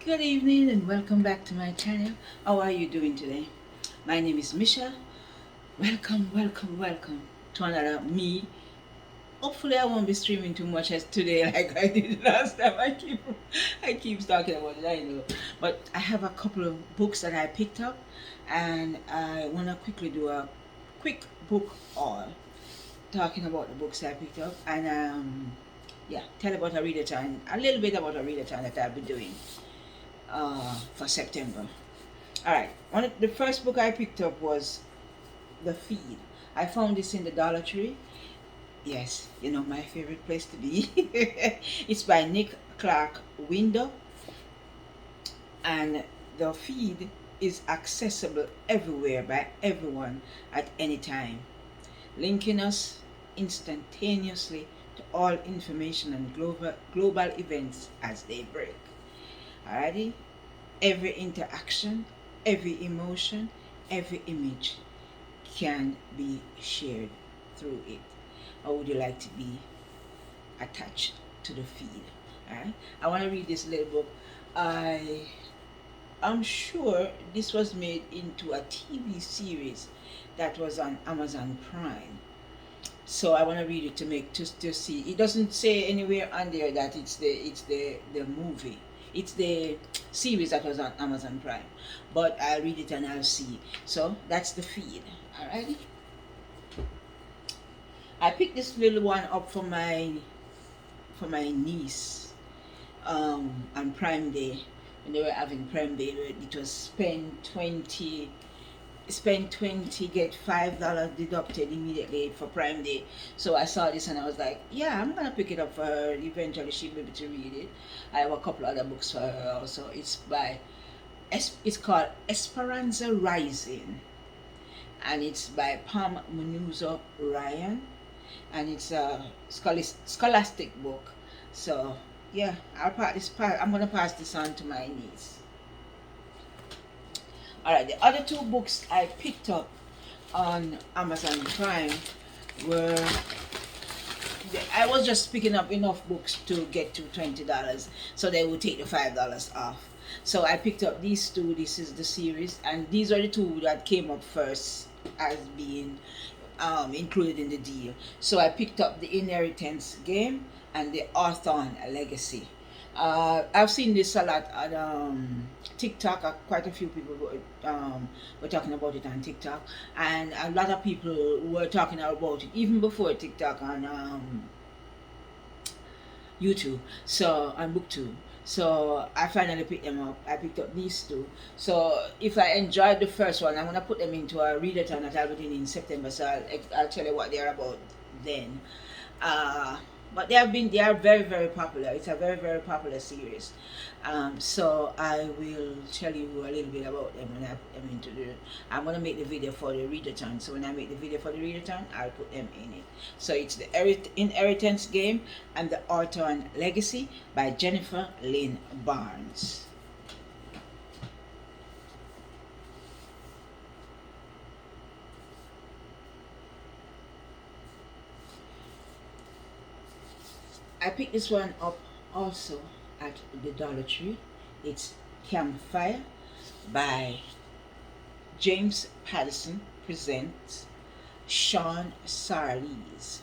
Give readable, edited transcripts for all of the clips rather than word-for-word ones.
Good evening and welcome back to my channel. How are you doing today? My name is Misha. Welcome to another me. Hopefully I won't be streaming too much as today like I did last time. I keep talking about it, I know. But I have a couple of books that I picked up and I wanna quickly do a quick book haul talking about the books I picked up and yeah, tell about a reader time, a little bit about a reader time that I'll be doing for September. All right. The first book I picked up was The Feed. I found this in the Dollar Tree. Yes, you know my favorite place to be. It's by Nick Clark Window, and The Feed is accessible everywhere by everyone at any time, linking us instantaneously to all information and global events as they break. Alrighty? Every interaction, every emotion, every image can be shared through it. Or would you like to be attached to the feed? Alright? I want to read this little book. I'm sure this was made into a TV series that was on Amazon Prime. So I want to read it to make to see. It doesn't say anywhere on there that it's the movie. It's the series that was on Amazon Prime. But I'll read it and I'll see. So that's The Feed. Alrighty. I picked this little one up for my niece on Prime Day when they were having Prime Day. It was spend 20 get $5 deducted immediately for Prime Day. So I saw this and I was like, yeah, I'm gonna pick it up for her. Eventually she'll be able to read it. I have a couple other books for her also. It's called Esperanza Rising, and it's by Pam Munuzo Ryan, and it's a scholastic book. So yeah, I'm gonna pass this on to my niece. All right, the other two books I picked up on Amazon Prime were I was just picking up enough books to get to $20, so they would take the $5 off. So I picked up these two. This is the series, and these are the two that came up first as being included in the deal. So I picked up the Inheritance Game and the Arthon Legacy. I've seen this a lot on TikTok. Quite a few people were talking about it on TikTok, and a lot of people were talking about it even before TikTok on YouTube. So on BookTube. So I finally picked them up. I picked up these two. So if I enjoyed the first one, I'm gonna put them into a readathon that I'll be doing in September. So I'll tell you what they're about then. Uh, but they are very popular. It's a very popular series. So I will tell you a little bit about them when I put them into the. I'm gonna make the video for the readathon. So when I make the video for the readathon, I'll put them in it. So it's the Inheritance Game and the Arthon Legacy by Jennifer Lynn Barnes. I picked this one up also at the Dollar Tree. It's Campfire by James Patterson presents Sean Sarlees.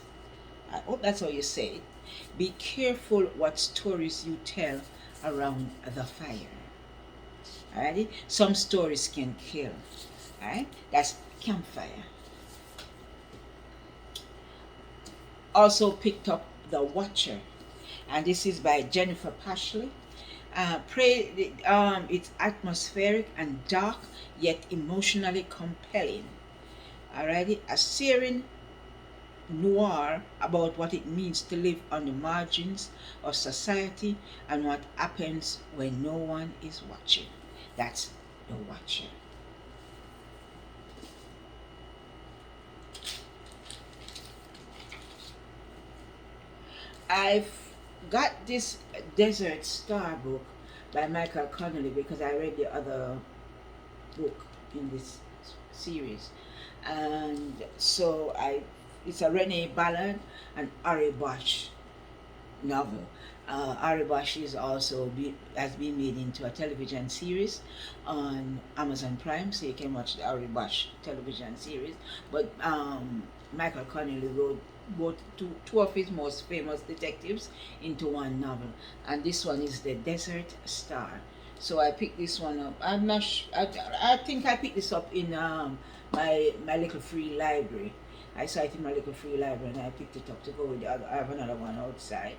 I hope that's how you say it. Be careful what stories you tell around the fire. Alrighty? Some stories can kill. Alright? That's Campfire. Also picked up The Watcher, and this is by Jennifer Pashley. It's atmospheric and dark, yet emotionally compelling. Alrighty, a searing noir about what it means to live on the margins of society and what happens when no one is watching. That's The Watcher. I've got this Desert Star book by Michael Connolly because I read the other book in this series, and so it's a Renee Ballard and Ari Bosch novel. Ari Bosch is also has been made into a television series on Amazon Prime, so you can watch the Ari Bosch television series. But Michael Connelly wrote both two of his most famous detectives into one novel, and this one is The Desert Star. So I picked this one up. I'm not. I think I picked this up in my little free library. I saw it in my little free library, and I picked it up to go with the other. I have another one outside.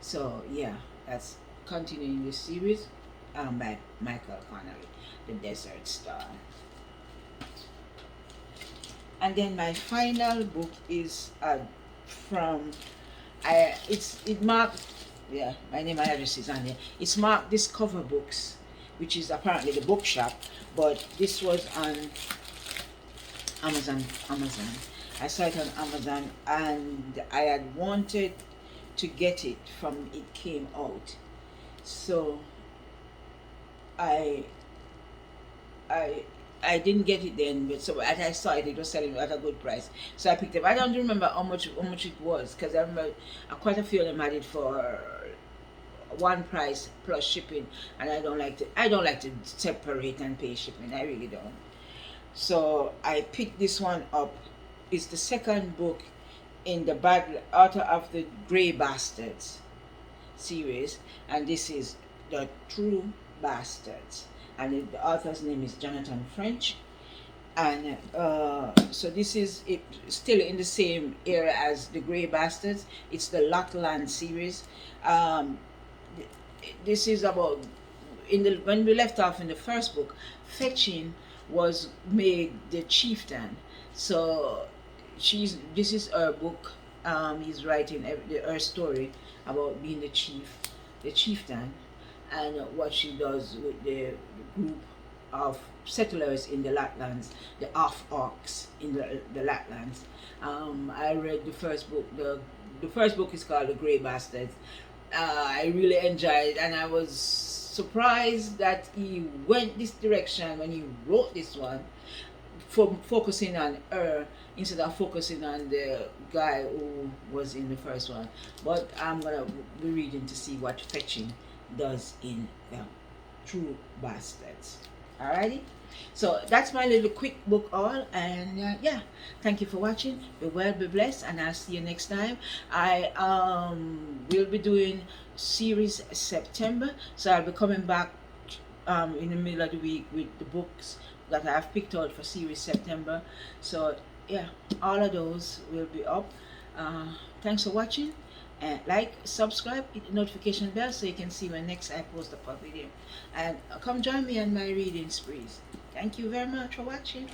So yeah, that's continuing the series by Michael Connelly, The Desert Star. And then my final book is from it marked, yeah, my name and address is on there. It's marked Discover Books, which is apparently the bookshop, but this was on Amazon. I saw it on Amazon, and I had wanted to get it from it came out. So I I I didn't get it then, but so as I saw it, it was selling at a good price. So I picked it up. I don't remember how much it was, because I remember quite a few of them had it for one price plus shipping, and I don't like to separate and pay shipping. I really don't. So I picked this one up. It's the second book in the bad author of the Grey Bastards series, and this is The True Bastards, and the author's name is Jonathan French. And so this is it, still in the same era as the Grey Bastards. It's the Lockland series. um, this is about, in the when we left off in the first book, Fetching was made the chieftain. So this is her book. He's writing her story about being the chieftain, and what she does with the group of settlers in the Latlands, the off orcs in the Latlands. I read the first book. The first book is called The Grey Bastards. I really enjoyed it, and I was surprised that he went this direction when he wrote this one, for focusing on her instead of focusing on the guy who was in the first one. But I'm gonna be reading to see what Fetching does in the True Bastards. Alrighty, so that's my little quick book all, and yeah, thank you for watching. Be well, be blessed, and I'll see you next time. I will be doing series September, so I'll be coming back in the middle of the week with the books that I've picked out for series September. So yeah, all of those will be up. Thanks for watching, and like, subscribe, hit the notification bell so you can see when next I post a video, and come join me on my reading sprees. Thank you very much for watching.